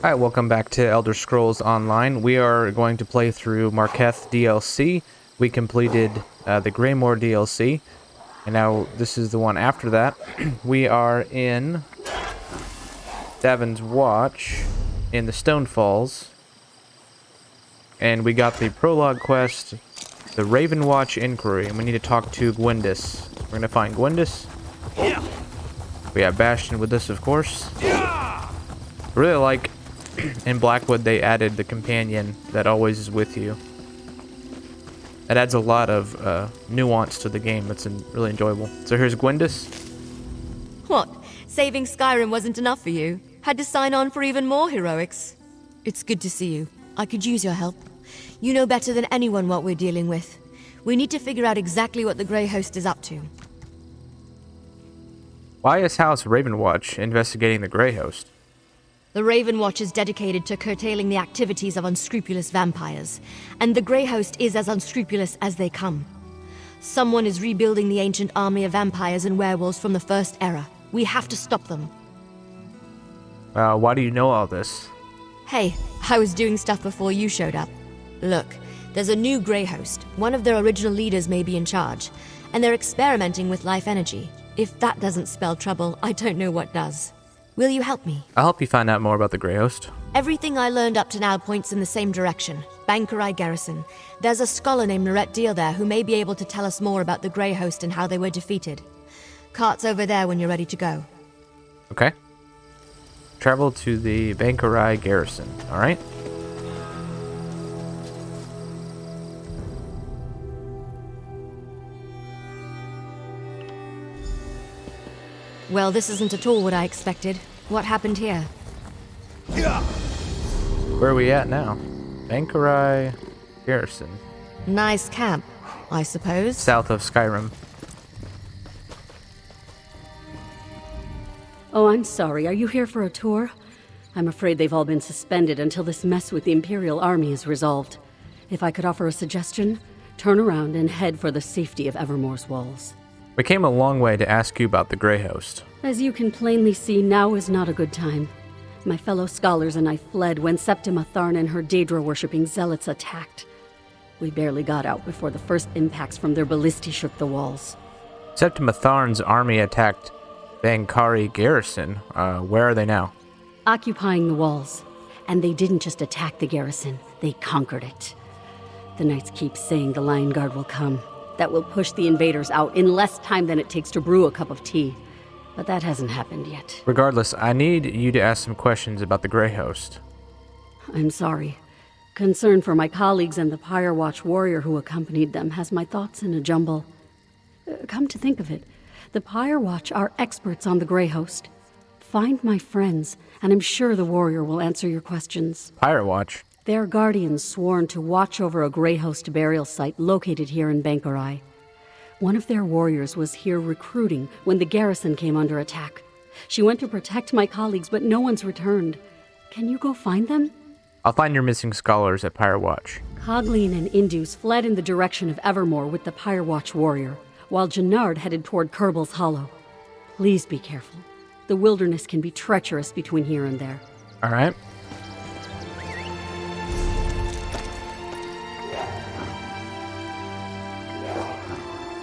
Hi, welcome back to Elder Scrolls Online. We are going to play through Markarth DLC. We completed the Greymoor DLC, and now this is the one after that. We are in Davin's Watch in the Stone Falls, and we got the prologue quest, the Ravenwatch Inquiry, and we need to talk to Gwendis. We're going to find Gwendis. We have Bastion with us, of course. I really like in Blackwood they added the companion that always is with you. It adds a lot of nuance to the game. That's really enjoyable. So here's Gwendis. What? Saving Skyrim wasn't enough for you? Had to sign on for even more heroics? It's good to see you. I could use your help. You know better than anyone what we're dealing with. We need to figure out exactly what the Grey Host is up to. Why is House Ravenwatch investigating the Grey Host? The Ravenwatch is dedicated to curtailing the activities of unscrupulous vampires, and the Grey Host is as unscrupulous as they come. Someone is rebuilding the ancient army of vampires and werewolves from the First Era. We have to stop them. Why do you know all this? Hey, I was doing stuff before you showed up. Look, there's a new Grey Host. One of their original leaders may be in charge, and they're experimenting with life energy. If that doesn't spell trouble, I don't know what does. Will you help me? I'll help you find out more about the Grey Host. Everything I learned up to now points in the same direction. Bankerai Garrison. There's a scholar named Norette Deal there who may be able to tell us more about the Grey Host and how they were defeated. Cart's over there when you're ready to go. Okay. Travel to the Bankerai Garrison. Alright. Well, this isn't at all what I expected. What happened here? Where are we at now? Bankerai Garrison. Nice camp, I suppose. South of Skyrim. Oh, I'm sorry. Are you here for a tour? I'm afraid they've all been suspended until this mess with the Imperial Army is resolved. If I could offer a suggestion, turn around and head for the safety of Evermore's walls. We came a long way to ask you about the Grey Host. As you can plainly see, now is not a good time. My fellow scholars and I fled when Septima Tharn and her Daedra-worshipping zealots attacked. We barely got out before the first impacts from their ballistae shook the walls. Septima Tharn's army attacked Bankerai Garrison. Where are they now? Occupying the walls. And they didn't just attack the garrison, they conquered it. The knights keep saying the Lion Guard will come. That will push the invaders out in less time than it takes to brew a cup of tea. But that hasn't happened yet. Regardless, I need you to ask some questions about the Grey Host. I'm sorry. Concern for my colleagues and the Pyre Watch warrior who accompanied them has my thoughts in a jumble. Come to think of it, the Pyre Watch are experts on the Grey Host. Find my friends, and I'm sure the warrior will answer your questions. Pyre Watch? They're guardians sworn to watch over a Grey Host burial site located here in Bankerai. One of their warriors was here recruiting when the garrison came under attack. She went to protect my colleagues, but no one's returned. Can you go find them? I'll find your missing scholars at Pyre Watch. Cogleen and Indus fled in the direction of Evermore with the Pyre Watch warrior, while Jannard headed toward Kerbel's Hollow. Please be careful. The wilderness can be treacherous between here and there. All right.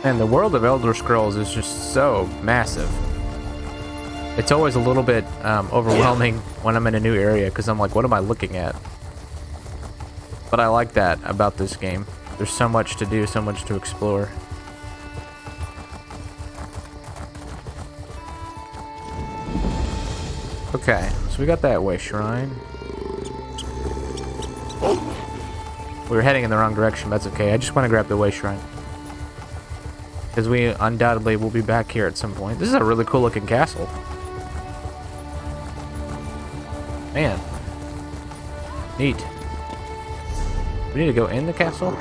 And the world of Elder Scrolls is just so massive. It's always a little bit overwhelming when I'm in a new area because I'm like, what am I looking at? But I like that about this game. There's so much to do, so much to explore. Okay, so we got that way shrine. We were heading in the wrong direction, but that's okay. I just want to grab the way shrine. Because we undoubtedly will be back here at some point. This is a really cool looking castle. Man. Neat. We need to go in the castle?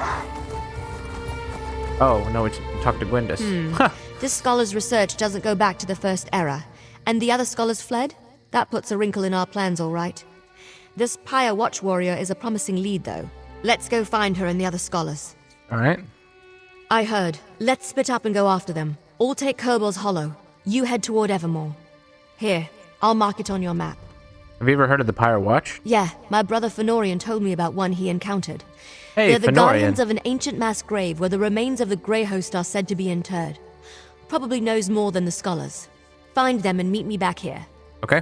Oh, no, we talk to Gwendis. This scholar's research doesn't go back to the First Era. And the other scholars fled? That puts a wrinkle in our plans, all right. This Pyre Watch warrior is a promising lead, though. Let's go find her and the other scholars. All right. I heard. Let's split up and go after them. All take Kerbel's Hollow. You head toward Evermore. Here, I'll mark it on your map. Have you ever heard of the Pyre Watch? Yeah, my brother Fenorian told me about one he encountered. Hey, They're the Fenorian. guardians of an ancient mass grave where the remains of the Grey Host are said to be interred. Probably knows more than the scholars. Find them and meet me back here. Okay.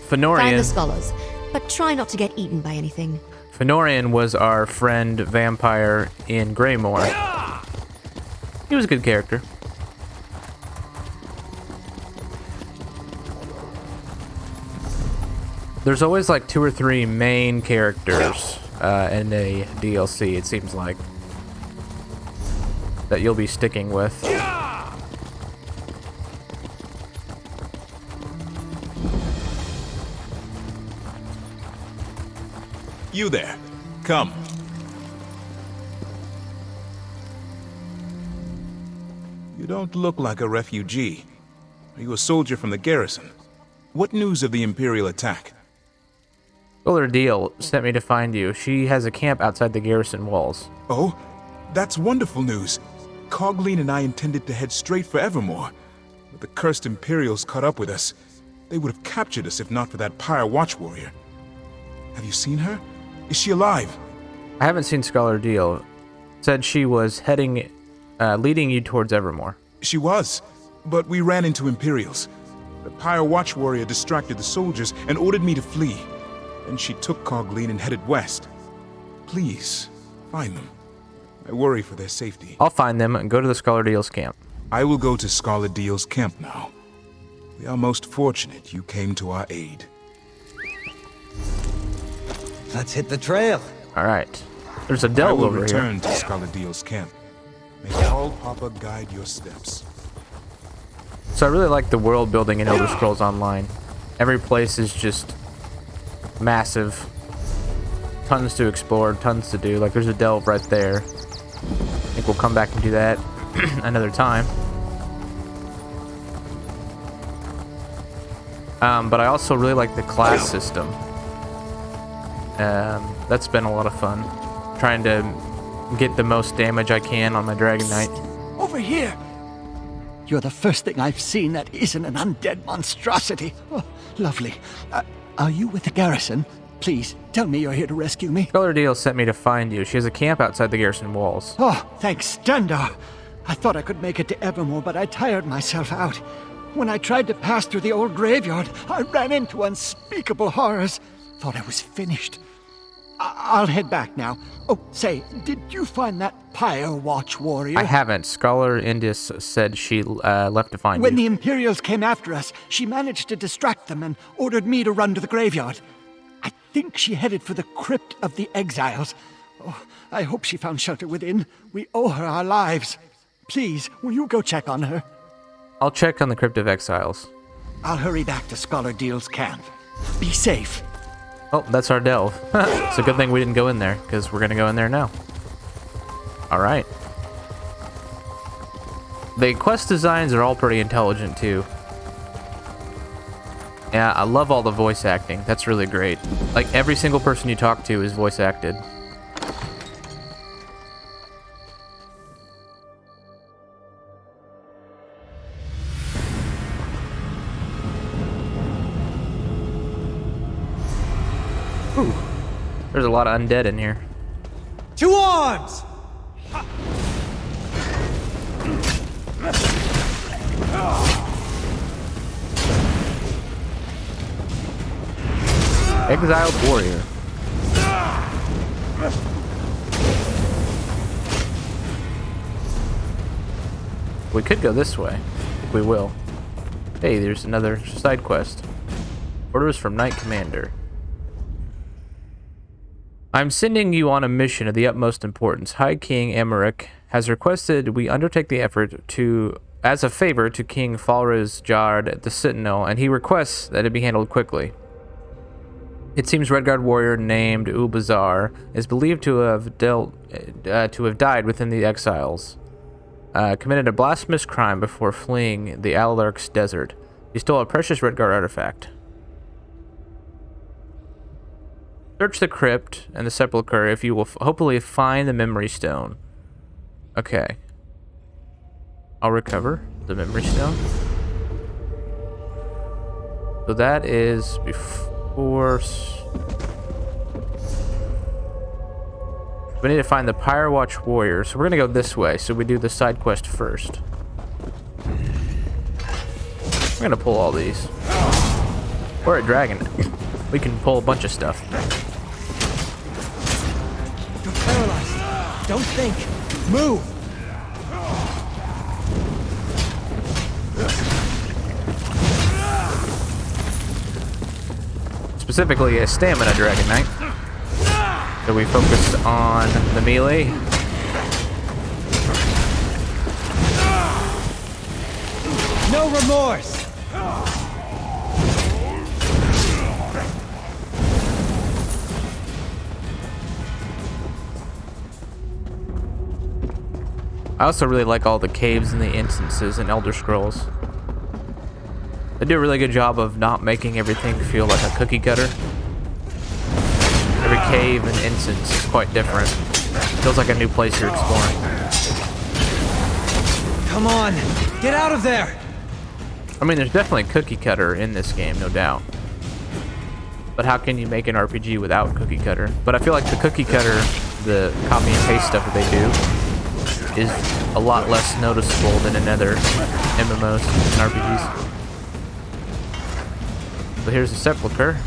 Find the Fenorian. scholars, but try not to get eaten by anything. Fenorian was our friend vampire in Greymoor. He was a good character. There's always like 2 or 3 main characters in a DLC, it seems like, that you'll be sticking with. You there. Come. You don't look like a refugee. Are you a soldier from the garrison? What news of the Imperial attack? Scholar Deal sent me to find you. She has a camp outside the garrison walls. Oh, that's wonderful news. Cogleen and I intended to head straight for Evermore, but the cursed Imperials caught up with us. They would have captured us if not for that Pyre Watch warrior. Have you seen her? Is she alive? I haven't seen Scholar Deal. Said she was leading you towards Evermore. She was, but we ran into Imperials. The Pyre Watch warrior distracted the soldiers and ordered me to flee. Then she took Cogleen and headed west. Please, find them. I worry for their safety. I'll find them and go to the Scholar Deal's camp. I will go to Scholar Deal's camp now. We are most fortunate you came to our aid. Let's hit the trail. All right. There's a I delve will over return here. to Scholar Deal's camp. May Paul Papa guide your steps. So I really like the world building in Elder Scrolls Online. Every place is just massive. Tons to explore, tons to do. Like there's a delve right there. I think we'll come back and do that another time. But I also really like the class system. That's been a lot of fun. Trying to get the most damage I can on my Dragon Knight. Over here. You're the first thing I've seen that isn't an undead monstrosity. Oh, lovely. Are you with the garrison? Please, tell me you're here to rescue me. Scholar Deal sent me to find you. She has a camp outside the garrison walls. Oh, thanks, Stendar. I thought I could make it to Evermore, but I tired myself out. When I tried to pass through the old graveyard, I ran into unspeakable horrors. Thought I was finished. I'll head back now. Oh, say, did you find that Pyre Watch warrior? I haven't. Scholar Indus said she left to find When you. the Imperials came after us, she managed to distract them and ordered me to run to the graveyard. I think she headed for the Crypt of the Exiles. Oh, I hope she found shelter within. We owe her our lives. Please, will you go check on her? I'll check on the Crypt of Exiles. I'll hurry back to Scholar Deal's camp. Be safe. Oh, that's our delve. It's a good thing we didn't go in there, because we're going to go in there now. Alright. The quest designs are all pretty intelligent, too. Yeah, I love all the voice acting. That's really great. Like, every single person you talk to is voice acted. Ooh. There's a lot of undead in here. To arms! Exiled warrior. We could go this way. I think we will. Hey, there's another side quest. Orders from Knight Commander. I'm sending you on a mission of the utmost importance. High King Emmerich has requested we undertake the effort as a favor to King Falriz Jard the Sentinel, and he requests that it be handled quickly. It seems Redguard warrior named Ubazar is believed to have died within the Exiles. Committed a blasphemous crime before fleeing the Alark's desert. He stole a precious Redguard artifact. Search the crypt and the sepulchre if you will hopefully find the memory stone. Okay. I'll recover the memory stone. So that is before... We need to find the Firewatch warrior, so we're gonna go this way. So we do the side quest first. We're gonna pull all these. Or a dragon. We can pull a bunch of stuff. You're paralyzed. Don't think. Move. Specifically a stamina dragon knight. So we focus on the melee. No remorse. I also really like all the caves and the instances in Elder Scrolls. They do a really good job of not making everything feel like a cookie cutter. Every cave and instance is quite different. Feels like a new place you're exploring. Come on, get out of there. I mean, there's definitely cookie cutter in this game, no doubt. But how can you make an RPG without cookie cutter? But I feel like the cookie cutter, the copy and paste stuff that they do, is a lot less noticeable than in other MMOs and RPGs. So here's the sepulcher.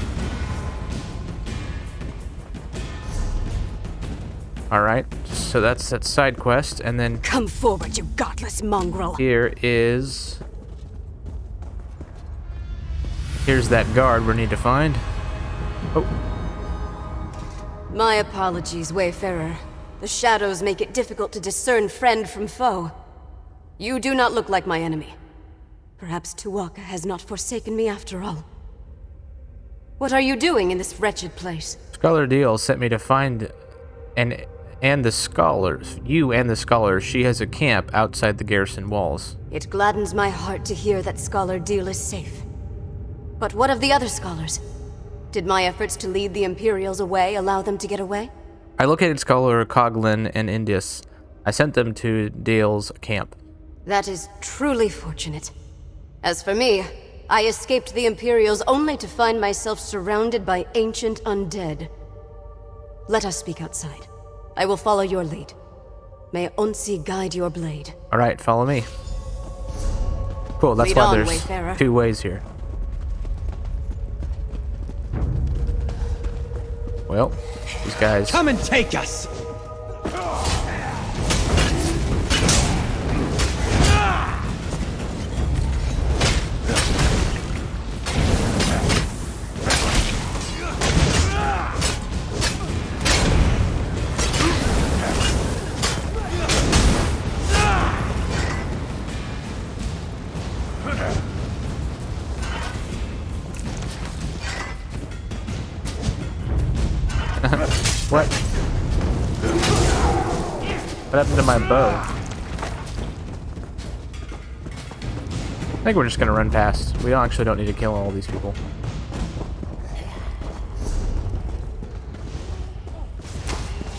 Alright, so that's that side quest, and then Come forward, you godless mongrel. here's that guard we need to find. Oh, My apologies, Wayfarer. The shadows make it difficult to discern friend from foe. You do not look like my enemy. Perhaps Tuwaka has not forsaken me after all. What are you doing in this wretched place? Scholar Deal sent me to find and the scholars. You and the scholars. She has a camp outside the garrison walls. It gladdens my heart to hear that Scholar Deal is safe. But what of the other scholars? Did my efforts to lead the Imperials away allow them to get away? I located Scholar Coglin and Indus. I sent them to Dale's camp. That is truly fortunate. As for me, I escaped the Imperials only to find myself surrounded by ancient undead. Let us speak outside. I will follow your lead. May Onsi guide your blade. Alright, follow me. Cool, that's Lead why on, there's Wayfarer. 2 ways here. Well, these guys... Come and take us. What? What happened to my bow? I think we're just gonna run past. We actually don't need to kill all these people.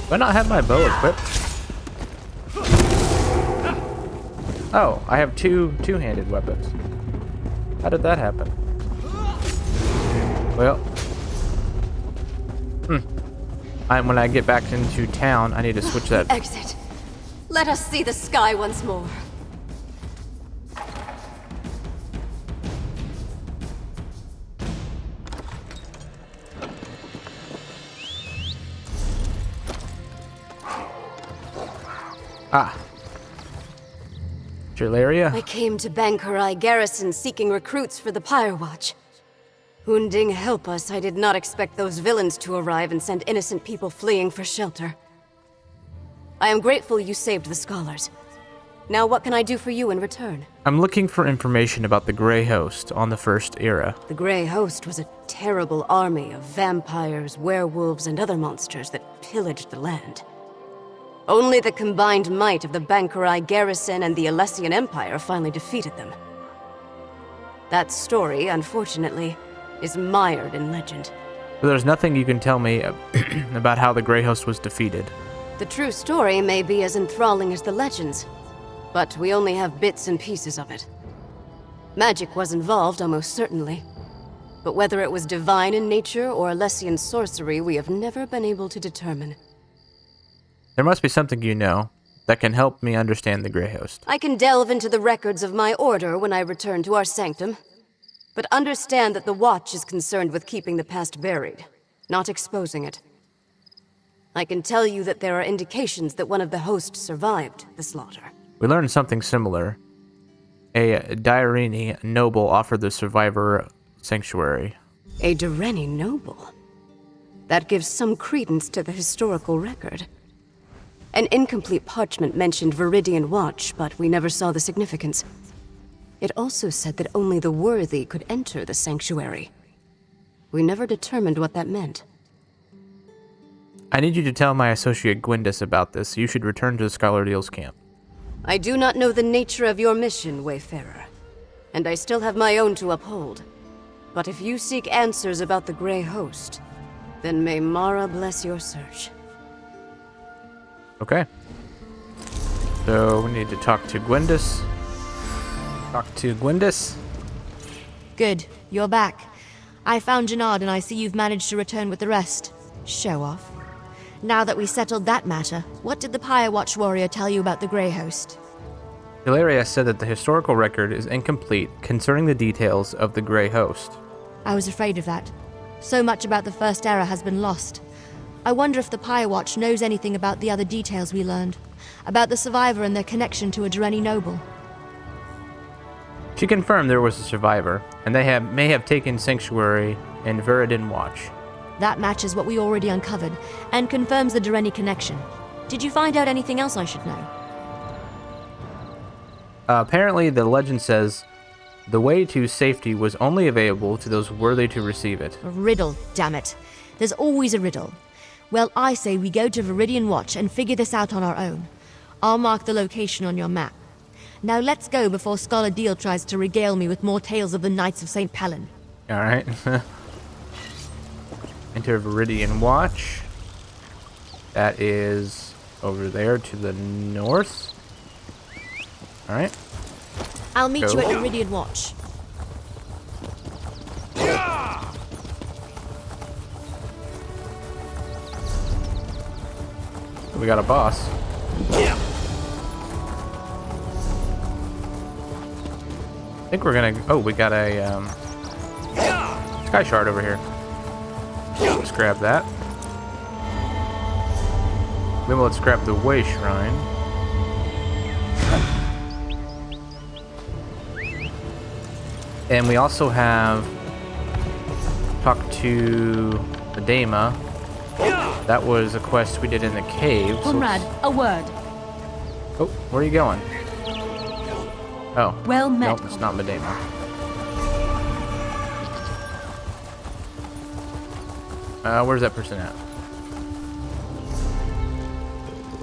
Do I not have my bow equipped? Oh, I have two-handed weapons. How did that happen? Well... when I get back into town, I need to switch that. Exit. Let us see the sky once more. Ah. Jalaria? I came to Bankarai Garrison seeking recruits for the Firewatch. Hunding help us, I did not expect those villains to arrive and send innocent people fleeing for shelter. I am grateful you saved the scholars. Now what can I do for you in return? I'm looking for information about the Grey Host on the First Era. The Grey Host was a terrible army of vampires, werewolves, and other monsters that pillaged the land. Only the combined might of the Bankarai Garrison and the Alessian Empire finally defeated them. That story, unfortunately, is mired in legend. So there's nothing you can tell me about how the Grey Host was defeated. The true story may be as enthralling as the legends, but we only have bits and pieces of it. Magic was involved, almost certainly. But whether it was divine in nature or Alessian sorcery, we have never been able to determine. There must be something you know that can help me understand the Grey Host. I can delve into the records of my order when I return to our sanctum. But understand that the Watch is concerned with keeping the past buried, not exposing it. I can tell you that there are indications that one of the hosts survived the slaughter. We learned something similar. A Dairini noble offered the survivor sanctuary. A Dureni noble? That gives some credence to the historical record. An incomplete parchment mentioned Viridian Watch, but we never saw the significance. It also said that only the worthy could enter the sanctuary. We never determined what that meant. I need you to tell my associate Gwendis about this. You should return to the Scholar Deal's camp. I do not know the nature of your mission, Wayfarer, and I still have my own to uphold. But if you seek answers about the Grey Host, then may Mara bless your search. Okay. So we need to talk to Gwendis. Good, you're back. I found Jannard and I see you've managed to return with the rest. Show off. Now that we settled that matter, what did the Pyre Watch warrior tell you about the Grey Host? Hilaria said that the historical record is incomplete concerning the details of the Grey Host. I was afraid of that. So much about the First Era has been lost. I wonder if the Pyre Watch knows anything about the other details we learned, about the survivor and their connection to a Dureni noble. She confirmed there was a survivor, and they may have taken sanctuary in Viridian Watch. That matches what we already uncovered, and confirms the Dureni connection. Did you find out anything else I should know? Apparently, the legend says the way to safety was only available to those worthy to receive it. A riddle, damn it. There's always a riddle. Well, I say we go to Viridian Watch and figure this out on our own. I'll mark the location on your map. Now let's go before Scholar Deal tries to regale me with more tales of the Knights of St. Pellen. Alright. Enter Viridian Watch. That is over there to the north. Alright. I'll meet Go. you at Viridian Watch. We got a boss. I think we're gonna... Oh, we got a sky shard over here. Let's grab that. Then let's grab the Way Shrine. And we also have talked to the Dama. That was a quest we did in the cave. Comrade, a word. Oh, where are you going? Oh. Well met. Nope, it's not Medema. Where's that person at?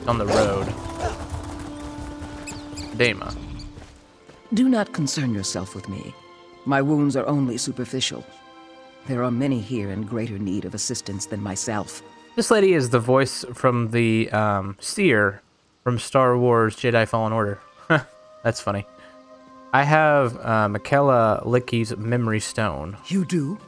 On the road. Dama. Do not concern yourself with me. My wounds are only superficial. There are many here in greater need of assistance than myself. This lady is the voice from the seer from Star Wars Jedi Fallen Order. That's funny. I have Michaela Licky's Memory Stone. You do?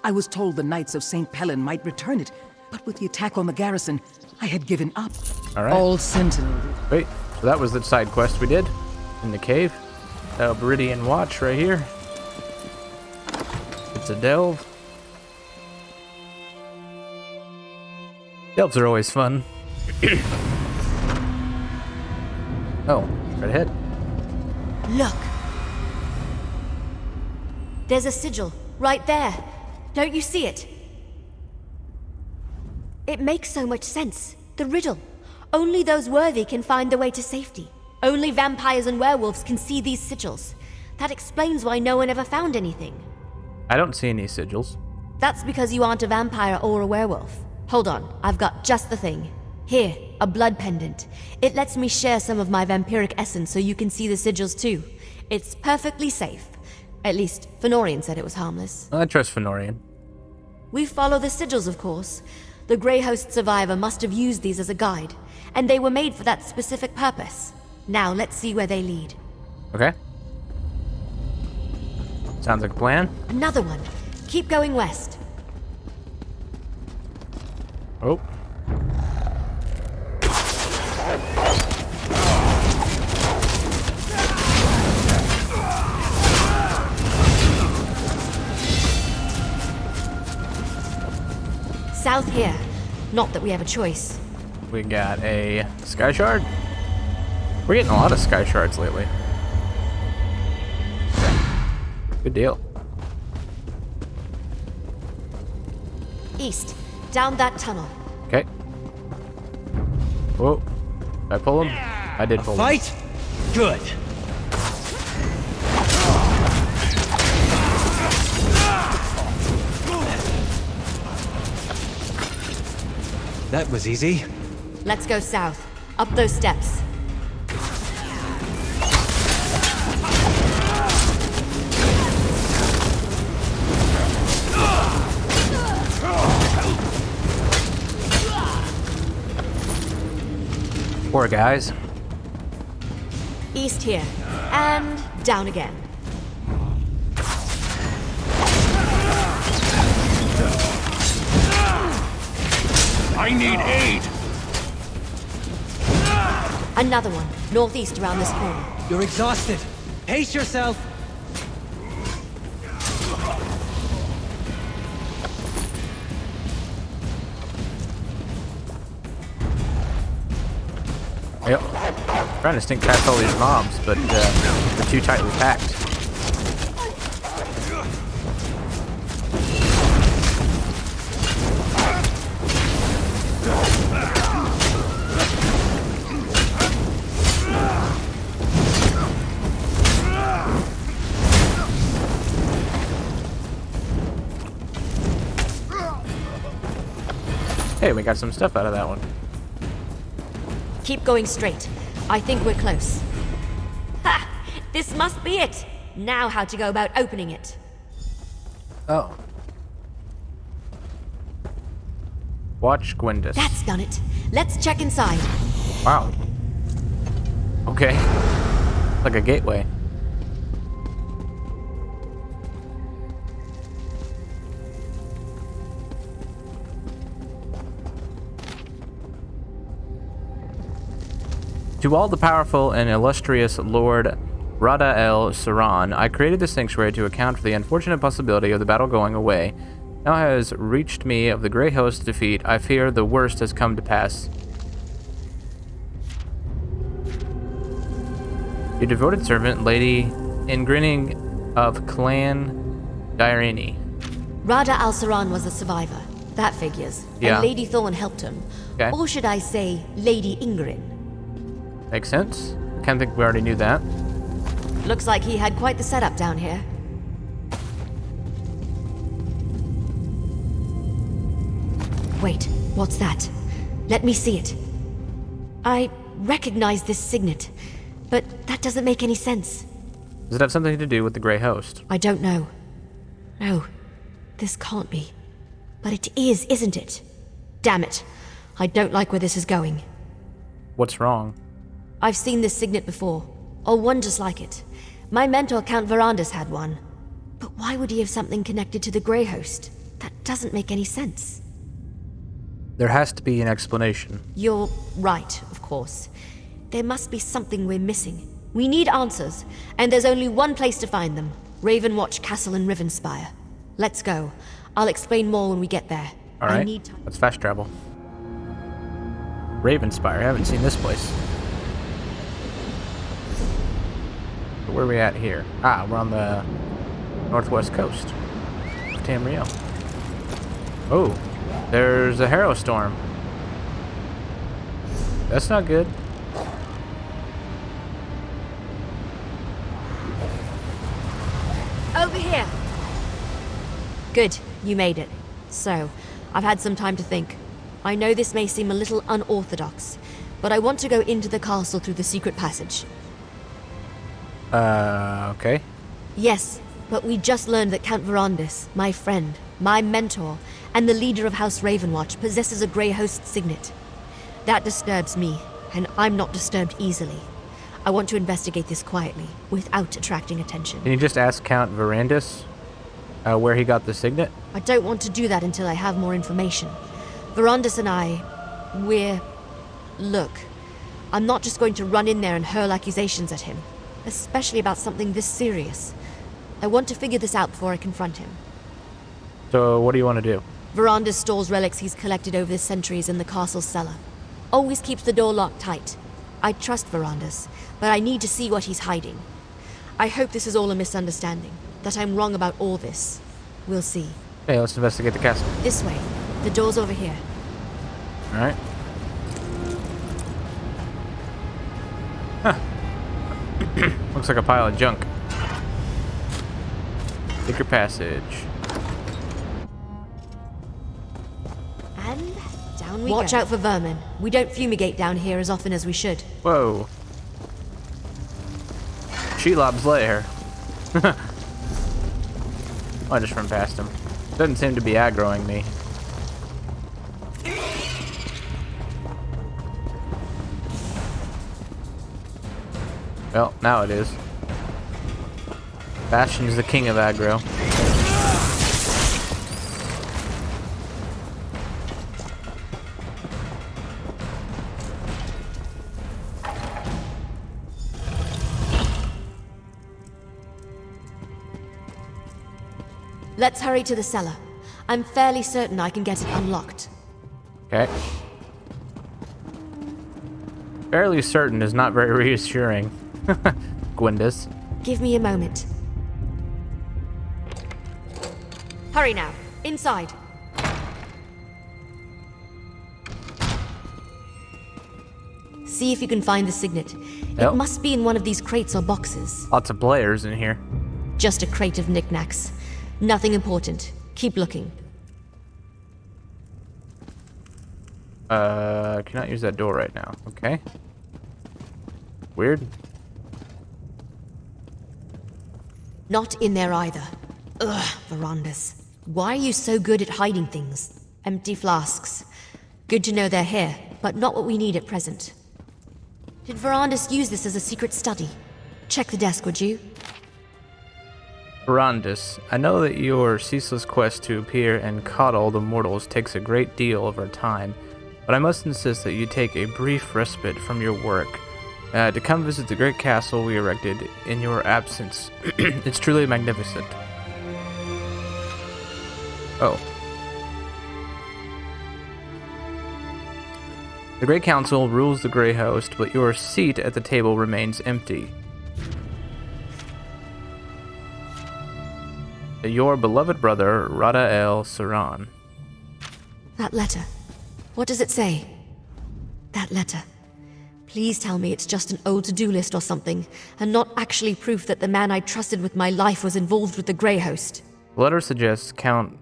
I was told the Knights of St. Pellen might return it, but with the attack on the garrison, I had given up. All right. All Sentinel. Wait, so that was the side quest we did in the cave. Viridian Watch right here. It's a delve. Delves are always fun. Oh, right ahead. Look! There's a sigil, right there. Don't you see it? It makes so much sense. The riddle. Only those worthy can find the way to safety. Only vampires and werewolves can see these sigils. That explains why no one ever found anything. I don't see any sigils. That's because you aren't a vampire or a werewolf. Hold on, I've got just the thing. Here, a blood pendant. It lets me share some of my vampiric essence so you can see the sigils too. It's perfectly safe. At least, Fenorian said it was harmless. I trust Fenorian. We follow the sigils, of course. The Grey Host survivor must have used these as a guide, and they were made for that specific purpose. Now, let's see where they lead. Okay. Sounds like a plan. Another one. Keep going west. Oh. South here. Not that we have a choice. We got a sky shard. We're getting a lot of sky shards lately. Good deal. East. Down that tunnel. Okay. Whoa. Did I pull him? I did pull him. Fight? Good. That was easy. Let's go south. Up those steps. Poor guys. East here. And down again. I need aid! Another one. Northeast around this corner. You're exhausted. Pace yourself. Yep. Trying to stink past all these mobs, but they're too tightly packed. Hey, we got some stuff out of that one. Keep going straight. I think we're close. Ha! This must be it! Now how to go about opening it. Oh. Watch Gwendis. That's done it. Let's check inside. Wow. Okay. Like a gateway. To all the powerful and illustrious Lord Rada El Saran, I created the sanctuary to account for the unfortunate possibility of the battle going away. Now has reached me of the Grey Host's defeat. I fear the worst has come to pass. Your devoted servant, Lady Ingrinning of Clan Dairini. Rada Al-Saran was a survivor. That figures. Yeah. And Lady Thorn helped him. Okay. Or should I say, Lady Ingrin? Makes sense. Can't think we already knew that. Looks like he had quite the setup down here. Wait, what's that? Let me see it. I recognize this signet, but that doesn't make any sense. Does it have something to do with the Grey Host? I don't know. No, this can't be. But it is, isn't it? Damn it. I don't like where this is going. What's wrong? I've seen this signet before, or one just like it. My mentor, Count Verandis, had one. But why would he have something connected to the Grey Host? That doesn't make any sense. There has to be an explanation. You're right, of course. There must be something we're missing. We need answers, and there's only one place to find them. Ravenwatch Castle in Rivenspire. Let's go. I'll explain more when we get there. All right, I need time. let's fast travel. Ravenspire, I haven't seen this place. Where are we at here? Ah, we're on the northwest coast of Tamriel. Oh, there's a Harrow Storm. That's not good. Over here! Good, you made it. So, I've had some time to think. I know this may seem a little unorthodox, but I want to go into the castle through the secret passage. Okay. Yes, but we just learned that Count Verandis, my friend, my mentor, and the leader of House Ravenwatch possesses a Grey Host signet. That disturbs me, and I'm not disturbed easily. I want to investigate this quietly, without attracting attention. Can you just ask Count Verandis? Where he got the signet? I don't want to do that until I have more information. Verandis and I, Look, I'm not just going to run in there and hurl accusations at him, especially about something this serious. I want to figure this out before I confront him. So what do you want to do? Verandis stores relics he's collected over the centuries in the castle's cellar. Always keeps the door locked tight. I trust Verandis, but I need to see what he's hiding. I hope this is all a misunderstanding, that I'm wrong about all this. We'll see. Okay, let's investigate the castle. This way. The door's over here. Alright. Huh. Looks like a pile of junk. Secret passage. And down we go. Watch out for vermin. We don't fumigate down here as often as we should. Whoa. Shelob's lair. I just run past him. Doesn't seem to be aggroing me. Well, now it is. Bastion's the king of aggro. Let's hurry to the cellar. I'm fairly certain I can get it unlocked. Okay. Fairly certain is not very reassuring. Gwendis. Give me a moment. Hurry now. Inside. See if you can find the signet. Yep. It must be in one of these crates or boxes. Lots of players in here. Just a crate of knickknacks. Nothing important. Keep looking. Cannot use that door right now. Okay. Weird. Not in there either. Ugh, Verandis. Why are you so good at hiding things? Empty flasks. Good to know they're here, but not what we need at present. Did Verandis use this as a secret study? Check the desk, would you? Verandis, I know that your ceaseless quest to appear and coddle the mortals takes a great deal of our time, but I must insist that you take a brief respite from your work to come visit the great castle we erected in your absence. It's truly magnificent. Oh. The Great Council rules the Grey Host, but your seat at the table remains empty. Your beloved brother, Rada El Saran. That letter. What does it say? That letter. Please tell me it's just an old to-do list or something, and not actually proof that the man I trusted with my life was involved with the Grey Host. The letter suggests Count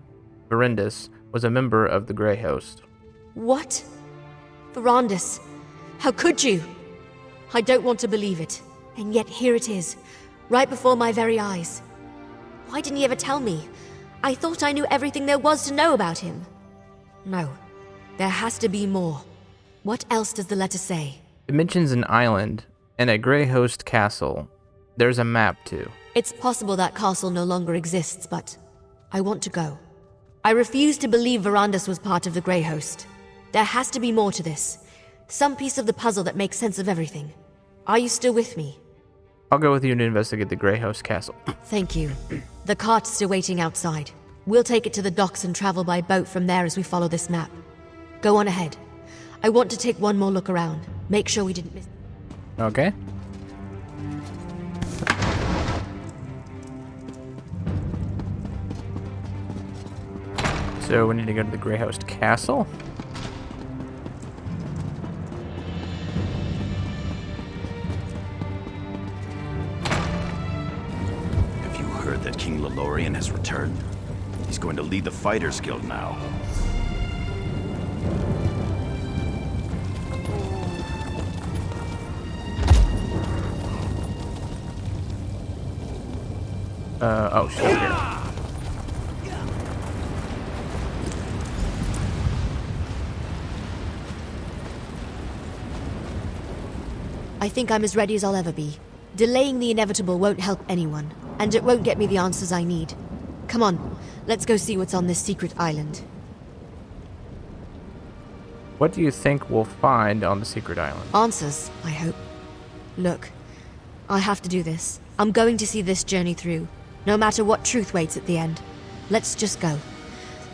Verindis was a member of the Grey Host. What? Verandis, how could you? I don't want to believe it, and yet here it is, right before my very eyes. Why didn't he ever tell me? I thought I knew everything there was to know about him. No, there has to be more. What else does the letter say? It mentions an island and a Grey Host castle. There's a map, too. It's possible that castle no longer exists, but I want to go. I refuse to believe Verandis was part of the Grey Host. There has to be more to this. Some piece of the puzzle that makes sense of everything. Are you still with me? I'll go with you to investigate the Grey Host castle. Thank you. The cart's still waiting outside. We'll take it to the docks and travel by boat from there as we follow this map. Go on ahead. I want to take one more look around. Make sure we didn't miss... Okay. So we need to go to the Grey Host castle. Have you heard that King Lelorian has returned? He's going to lead the Fighters Guild now. Oh, she's here. I think I'm as ready as I'll ever be. Delaying the inevitable won't help anyone, and it won't get me the answers I need. Come on, Let's go see what's on this secret island. What do you think we'll find on the secret island? Answers, I hope. Look, I have to do this. I'm going to see this journey through, no matter what truth waits at the end. Let's just go.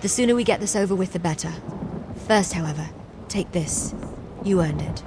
The sooner we get this over with, the better. First, however, take this. You earned it.